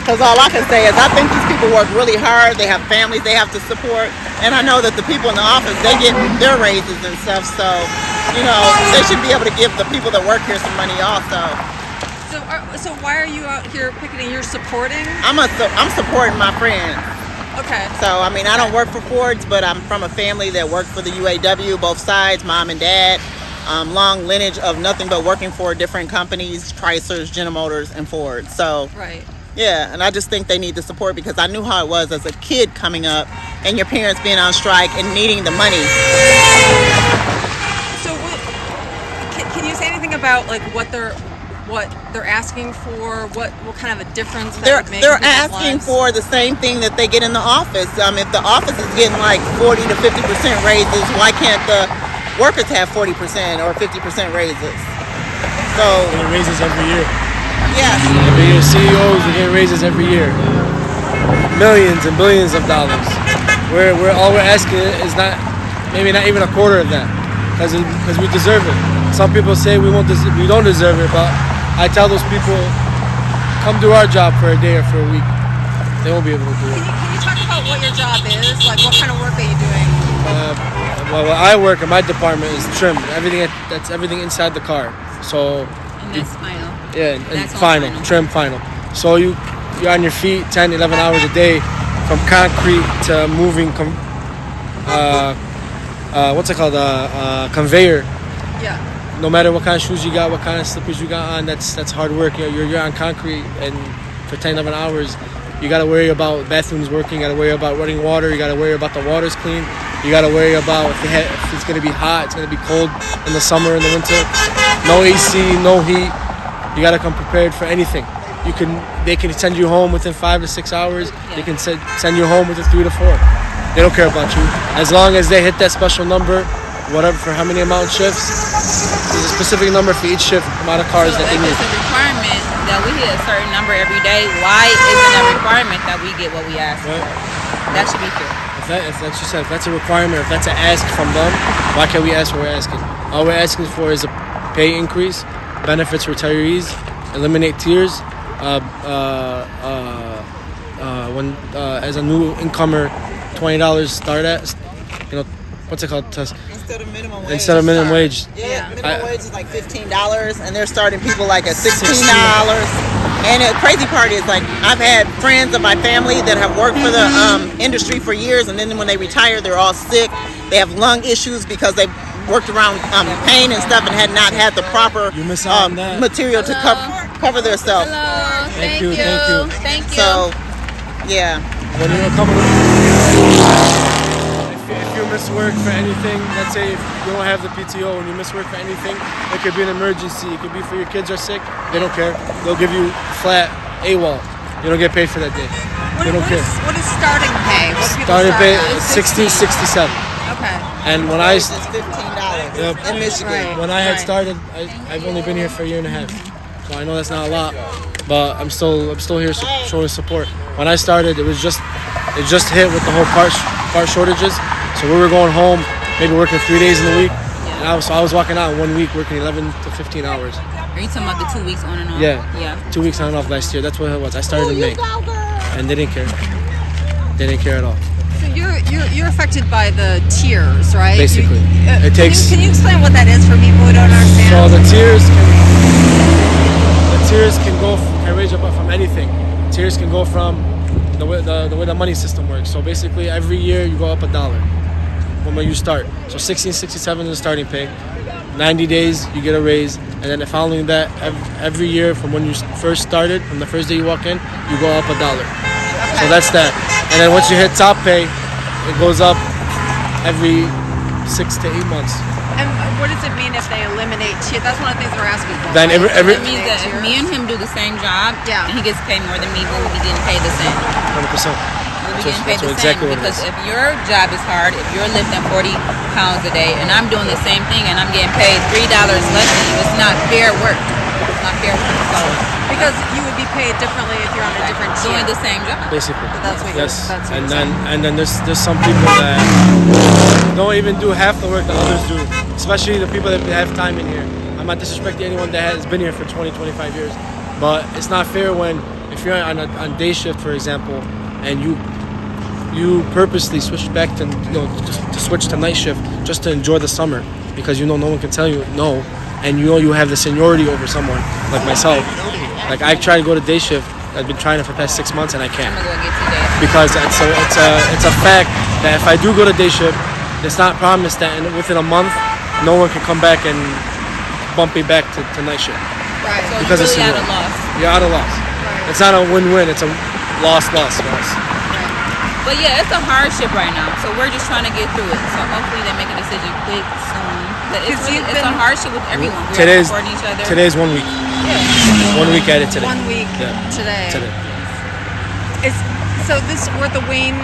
Because all I can say is I think these people work really hard. They have families they have to support. And I know that the people in the office, they get their raises and stuff. So, they should be able to give the people that work here some money also. So why are you out here picketing? You're supporting? I'm supporting my friends. Okay. So, I don't work for Ford's, but I'm from a family that worked for the UAW, both sides, mom and dad. Long lineage of nothing but working for different companies, Chryslers, General Motors, and Ford. So, right. Yeah, and I just think they need the support because I knew how it was as a kid coming up and your parents being on strike and needing the money. So, can you say anything about like what they're asking for? What kind of a difference that would make? They're asking for the same thing that they get in the office. If the office is getting like 40 to 50% raises, why can't the workers have 40% or 50% raises? So it raises every year. Yes. Every year, CEOs are getting raises every year, millions and billions of dollars. We're all we're asking is not even a quarter of that, because we deserve it. Some people say we don't deserve it, but I tell those people, come do our job for a day or for a week. They won't be able to do it. Can you talk about what your job is? Like, what kind of work are you doing? Well, I work in my department is trim. That's everything inside the car. So. And that's final. Yeah, and final, trim final. So you're on your feet 10, 11 hours a day from concrete to moving, what's it called, conveyor. Yeah. No matter what kind of shoes you got, what kind of slippers you got on, that's hard work. You're on concrete, and for 10, 11 hours, you got to worry about bathrooms working, you got to worry about running water, you got to worry about the water's clean, you got to worry about if it's going to be hot, it's going to be cold in the summer, in the winter. No AC, no heat. You gotta come prepared for anything. They can send you home within 5 to 6 hours. Yeah. They can send you home within 3 to 4. They don't care about you. As long as they hit that special number, whatever, for how many amount of shifts, there's a specific number for each shift, amount of cars that they need. If it's a requirement that we hit a certain number every day, why isn't a requirement that we get what we ask for? That should be fair. If that's a requirement, if that's an ask from them, why can't we ask what we're asking? All we're asking for is a pay increase, benefits for retirees, eliminate tiers. When as a new incomer, $20 start at, what's it called? Instead of minimum wage. Instead of minimum wage. Yeah, minimum wage is like $15, and they're starting people like at $16. And the crazy part is, like, I've had friends of my family that have worked for the industry for years, and then when they retire, they're all sick. They have lung issues because they worked around pain and stuff and had not had the proper material to cover themselves. Hello. Thank you. So, yeah. When you're coming, if you miss work for anything, let's say if you don't have the PTO and you miss work for anything, it could be an emergency. It could be for your kids are sick. They don't care. They'll give you flat AWOL. You don't get paid for that day. They don't care. What is starting pay? Starting pay is $16.67. Okay. And when it's $15 in Michigan. Right. When I had started, I've only been here for a year and a half, so I know that's not a lot, but I'm still here showing support. When I started, it just hit with the whole part shortages, so we were going home, maybe working 3 days in the week, and I was walking out in 1 week working 11 to 15 hours. Are you talking about the 2 weeks on and off? Yeah. 2 weeks on and off last year. That's what it was. I started in May, and they didn't care. They didn't care at all. So you're affected by the tiers, right? Basically, Can you explain what that is for people who don't understand? So the tiers can range up from anything. Tiers can go from the way the money system works. So basically, every year you go up $1 when you start. So $16.67 is the starting pay. 90 days you get a raise, and then following that, every year from when you first started, from the first day you walk in, you go up $1. So that's that. And then once you hit top pay, it goes up every 6 to 8 months. And what does it mean if they eliminate tiers? That's one of the things we're asking for. Then It means that if me and him do the same job, and he gets paid more than me, but we'll be getting paid the same. 100%. We'll be getting paid the same exactly because if your job is hard, if you're lifting 40 pounds a day, and I'm doing the same thing, and I'm getting paid $3 less than you, it's not fair work. It's not fair work. So because you would be paid differently if you're on a different tier. doing the same job. Basically. That's what yes. That's what And then there's some people that don't even do half the work that others do, especially the people that have time in here. I'm not disrespecting anyone that has been here for 20, 25 years, but it's not fair when if you're on day shift, for example, and you purposely switch back to to switch to night shift just to enjoy the summer because no one can tell you no, and you have the seniority over someone like myself. Like I try to go to day shift. I've been trying it for the past 6 months and I can't I'm gonna go get today. because it's a fact that if I do go to day shift, it's not promised that within a month no one can come back and bump me back to night shift. Right. So Because you're it's really at a seniority. loss. You're out of loss. It's not a win-win. It's a loss for us. But yeah, it's a hardship right now. So we're just trying to get through it. So hopefully they make a decision quick soon. But it's 'Cause you've a been- hardship with everyone. We're Today's supporting each other. 1 week. Yeah. 1 week added today. 1 week Yeah. today. Today. We're at the Wayne.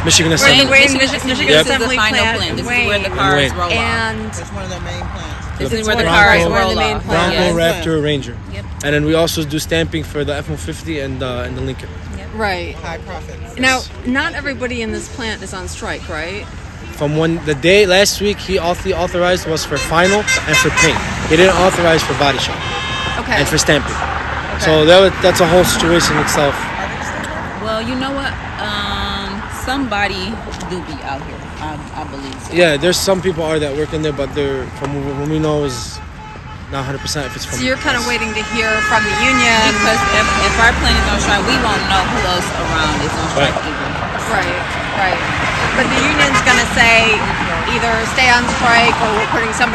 Michigan We're Assembly. in the Wayne, Michigan Michigan Yep. This is the Assembly final plant. plant. in This is where the Wayne. cars Wayne. roll off. And It's one of their main plants. This is where the one of cars the- roll the main off. plants. Bronco, Yes. Raptor, Ranger. Yep. And then we also do stamping for the F-150 and the Lincoln. right. High profits. Now, not everybody in this plant is on strike, right? From the day last week he authorized was for final and for paint. He didn't authorize for body shop Okay. and for stamping. So that's a whole situation itself. Well, you know what? Somebody do be out here. I believe so. Yeah, there's some people that work in there, but they're from what we know is not 100% if it's from. So you're kind of waiting to hear from the union. Because if our plant is on strike, we won't know who else around is on strike Right. either. Right. But the union's going to say either stay on strike or we're putting some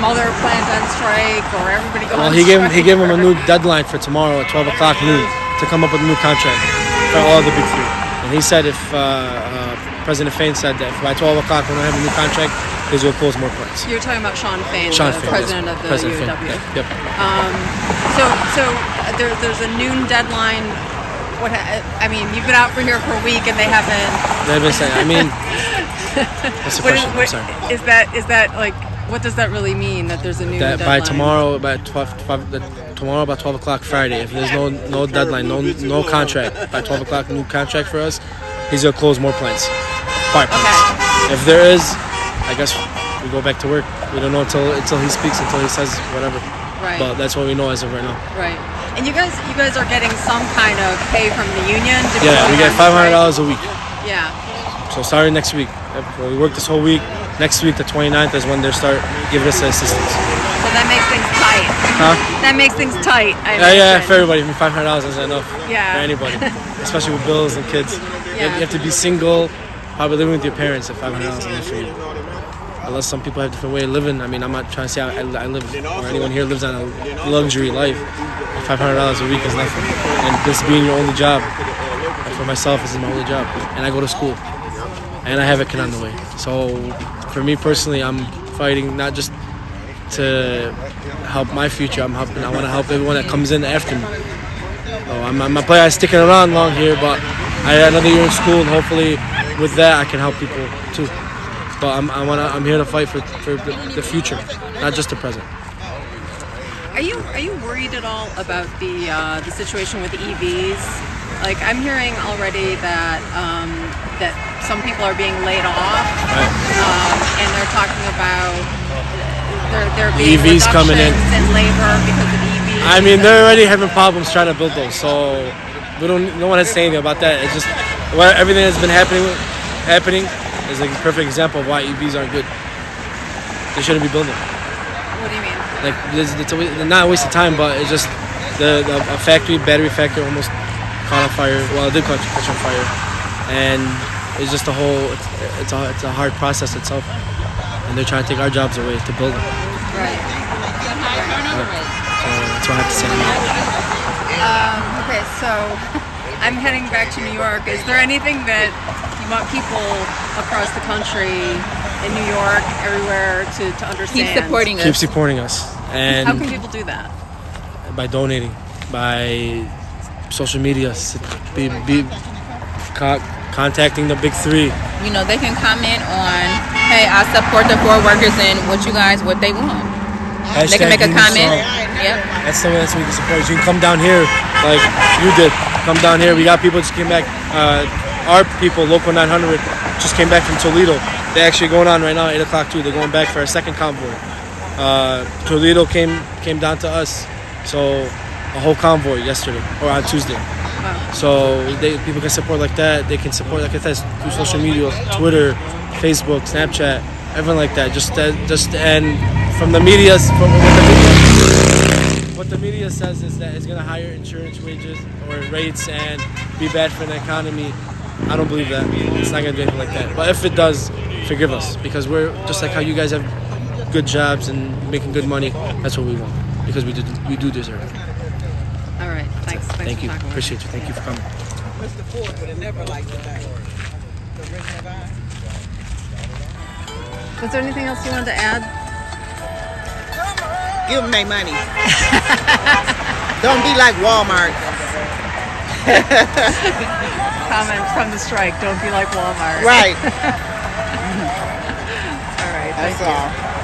other plant on strike or everybody go Well, on he strike. gave him a new deadline for tomorrow at 12 o'clock noon to come up with a new contract for all the big three. And he said if President Fain said that if by 12 o'clock we don't have a new contract, he's going to close more plants. You're talking about Sean Fain, Sean the Fain, president yes. of the President Fain. UAW. Yep. So there's a noon deadline. You've been out for here for a week and they haven't. They've been saying. I mean, what's the question? I'm sorry. Is that like? What does that really mean? That there's a noon That deadline? by tomorrow, about 12 o'clock Friday, if there's no deadline, no contract by 12 o'clock, new contract for us, he's gonna close more plants, fire plants. If there is, I guess we go back to work. We don't know until he speaks, until he says whatever. Right. But that's what we know as of right now. Right. And you guys are getting some kind of pay from the union. To be Yeah, we going get on strike? $500 a week. Yeah. So starting next week, we work this whole week. Next week, the 29th, is when they start giving us the assistance. So that makes things tight. Huh? That makes things tight. Yeah, for everybody. I mean, $500 isn't enough Yeah. for anybody, especially with bills and kids. Yeah. You have to be single, probably living with your parents if $500 is enough for you. Unless some people have different way of living. I mean, I'm not trying to say I live, or anyone here lives on a luxury life. $500 a week is nothing. And this being your only job, and for myself, this is my only job. And I go to school. And I have a kid on the way. So for me personally, I'm fighting not just to help my future. I want to help everyone that comes in after me. So I'm not planning on sticking around long here, but I had another year in school, and hopefully with that I can help people too. But I'm here to fight for the future, not just the present. Are you worried at all about the situation with EVs? Like I'm hearing already that that some people are being laid off, Right. and they're talking about there being EVs coming in. reductions in labor because of EVs. I mean, they're already having problems trying to build those, so no one has to say anything about that. It's just everything that's been happening is a perfect example of why EVs aren't good. They shouldn't be building. What do you mean? Like it's not a waste of time, but it's just a battery factory almost caught on fire. Well, it did catch on fire, and it's just it's a hard process itself, and they're trying to take our jobs away to build them. Right. So that's what I have to say. Okay, so I'm heading back to New York. Is there anything that you want people across the country, in New York, everywhere, to understand? Keep supporting us. Keep supporting us, and How can people do that? by donating, by social media, contacting the big three. You know, they can comment on, hey, I support the 4 workers and what they want. They can make a comment. Yep. That's the way we can support you. You can come down here like you did. Come down here. We got people just came back. Our people, Local 900, just came back from Toledo. They're actually going on right now, 8 o'clock too. They're going back for a second convoy. Toledo came down to us. So a whole convoy yesterday or on Tuesday. So people can support like that. They can support like I said through social media, Twitter, Facebook, Snapchat, everything like that. And from the media, what the media says is that it's going to higher insurance wages or rates and be bad for the economy. I don't believe that. It's not going to do anything like that. But if it does, forgive us, because we're just like how you guys have good jobs and making good money. That's what we want, because we do deserve it. All right. Thanks. Thank you. For talking with Appreciate you. Thank you for coming. Mr. Ford would have never liked it back. Was there anything else you wanted to add? Give them their money. Don't be like Walmart. Comment from the strike. Don't be like Walmart. Right. All right. That's all.